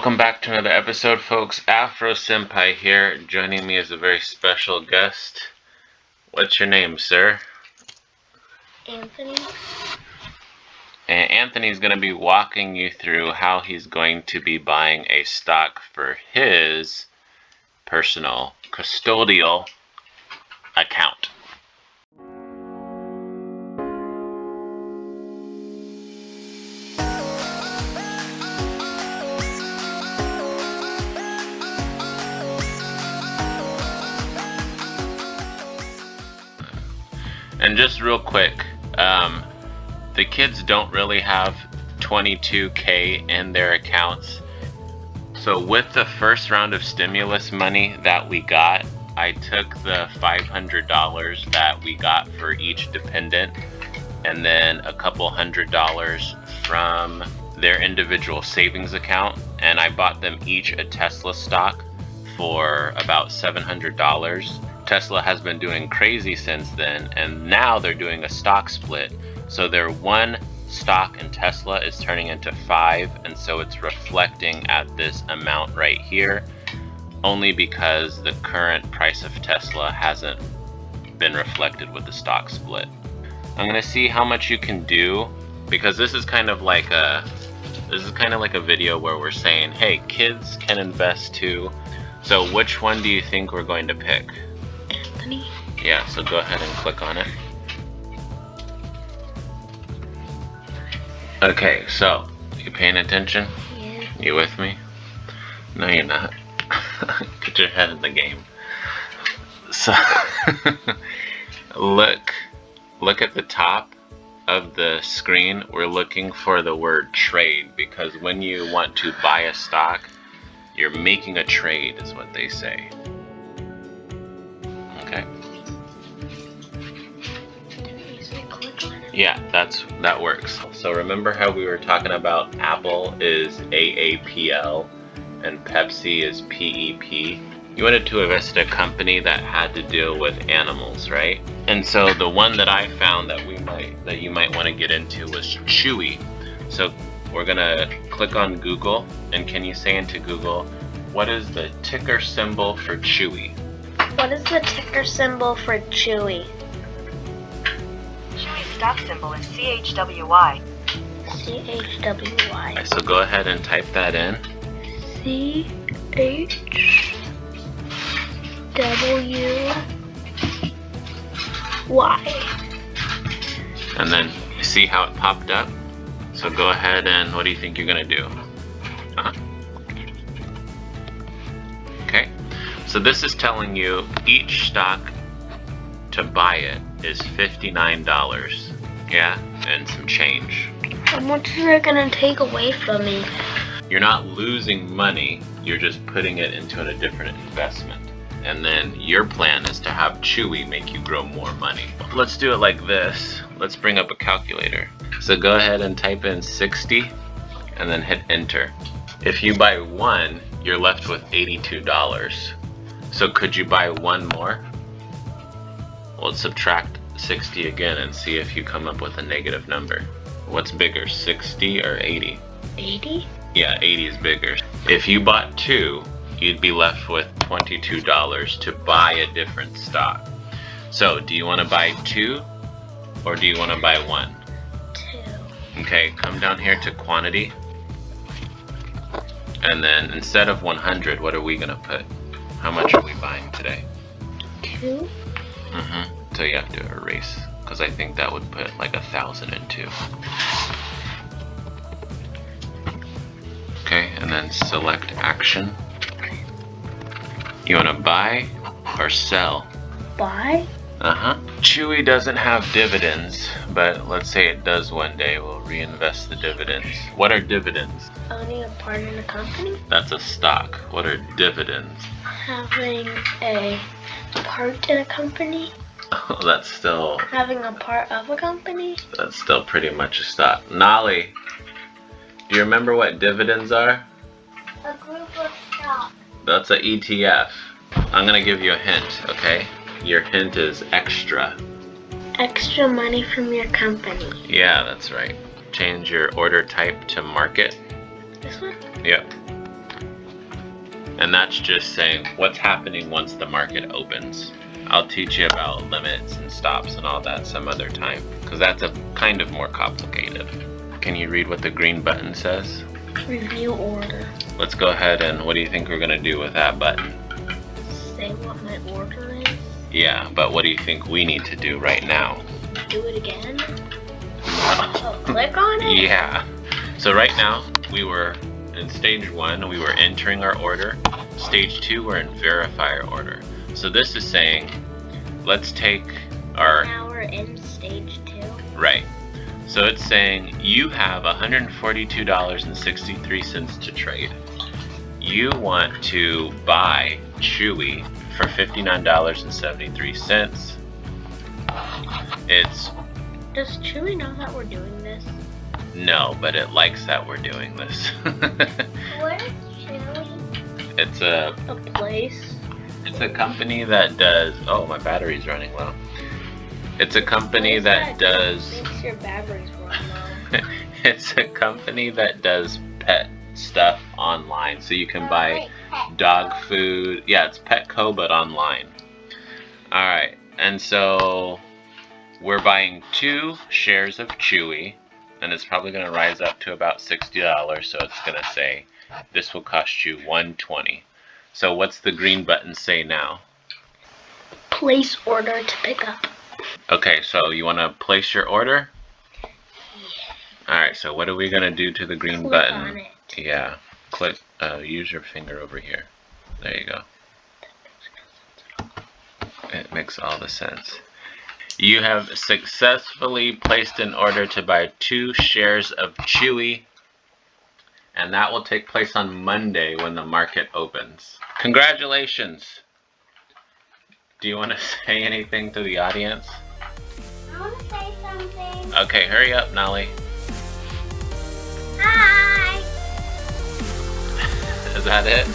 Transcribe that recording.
Welcome back to another episode, folks. Afro Senpai here. Joining me is a very special guest. What's your name, sir? Anthony. And Anthony's going to be walking you through how he's going to be buying a stock for his personal custodial account. And just real quick, the kids don't really have $22K in their accounts. So with the first round of stimulus money that we got, I took the $500 that we got for each dependent and then a couple $100 from their individual savings account, and I bought them each a Tesla stock for about $700. Tesla has been doing crazy since then, and now they're doing a stock split. So their one stock in Tesla is turning into 5, and so it's reflecting at this amount right here, only because the current price of Tesla hasn't been reflected with the stock split. I'm gonna see how much you can do, because this is kind of like a video where we're saying, hey, kids can invest too. So which one do you think we're going to pick? Anthony. Yeah, so go ahead and click on it. Okay, so you paying attention? Yeah. You with me? No, you're not. Get your head in the game. So look at the top of the screen. We're looking for the word trade, because when you want to buy a stock, you're making a trade is what they say. Okay. Yeah, that works. So remember how we were talking about Apple is AAPL and Pepsi is PEP? You wanted to invest in a company that had to deal with animals, right? And so the one that I found that you might want to get into was Chewy. So we're gonna click on Google, and can you say into Google, what is the ticker symbol for Chewy? What is the ticker symbol for Chewy? Chewy's stock symbol is CHWY. CHWY. So go ahead and type that in. CHWY. And then you see how it popped up? So go ahead and what do you think you're gonna do? Okay, so this is telling you each stock to buy it is $59, yeah, and some change. How much is it gonna take away from me? You're not losing money, you're just putting it into a different investment. And then your plan is to have Chewy make you grow more money. Let's do it like this. Let's bring up a calculator. So go ahead and type in 60 and then hit enter. If you buy one, you're left with $82. So could you buy one more? Well, let's subtract 60 again and see if you come up with a negative number. What's bigger, 60 or 80? 80? Yeah, 80 is bigger. If you bought two, you'd be left with $22 to buy a different stock. So do you want to buy two or do you want to buy one? Two. Okay, come down here to quantity. And then instead of 100, what are we going to put? How much are we buying today? 2. So you have to erase, because I think that would put like 1,000 in 2. Okay, and then select action. You want to buy or sell? Buy? Chewy doesn't have dividends, but let's say it does one day. We'll reinvest the dividends. What are dividends? Owning a part in a company? That's a stock. What are dividends? Having a part in a company? Oh, that's still... Having a part of a company? That's still pretty much a stock. Nolly, do you remember what dividends are? A group of stocks. That's an ETF. I'm gonna give you a hint, okay? Your hint is extra. Extra money from your company. Yeah, that's right. Change your order type to market. This one? Yep. And that's just saying what's happening once the market opens. I'll teach you about limits and stops and all that some other time, because that's a kind of more complicated. Can you read what the green button says? Review order. Let's go ahead and what do you think we're gonna do with that button? Say what my order is. Yeah, but what do you think we need to do right now? Do it again? Oh, click on it? Yeah. So right now, we were in stage 1, we were entering our order. Stage 2, we're in verify our order. So this is saying, let's take our... Now we're in stage 2. Right. So it's saying you have $142.63 to trade. You want to buy Chewy for $59.73. It's... Does Chewy know that we're doing this? No, but it likes that we're doing this. Where's Chewy? It's a place. It's a company that does... Oh, my battery's running low. It's a company that does... Makes your batteries run low. It's a company that does pet stuff online. So you can buy dog food. Yeah, it's Petco, but online. Alright, and so we're buying 2 shares of Chewy. And it's probably going to rise up to about $60. So it's going to say, this will cost you $120. So what's the green button say now? Place order to pick up. Okay, so you want to place your order? Yeah. Alright, so what are we going to do to the green Click button? on it. Yeah, click, use your finger over here. There you go. It makes all the sense. You have successfully placed an order to buy 2 shares of Chewy, and that will take place on Monday when the market opens. Congratulations! Do you want to say anything to the audience? I want to say something. Okay, hurry up, Nolly. Hi! Is that it?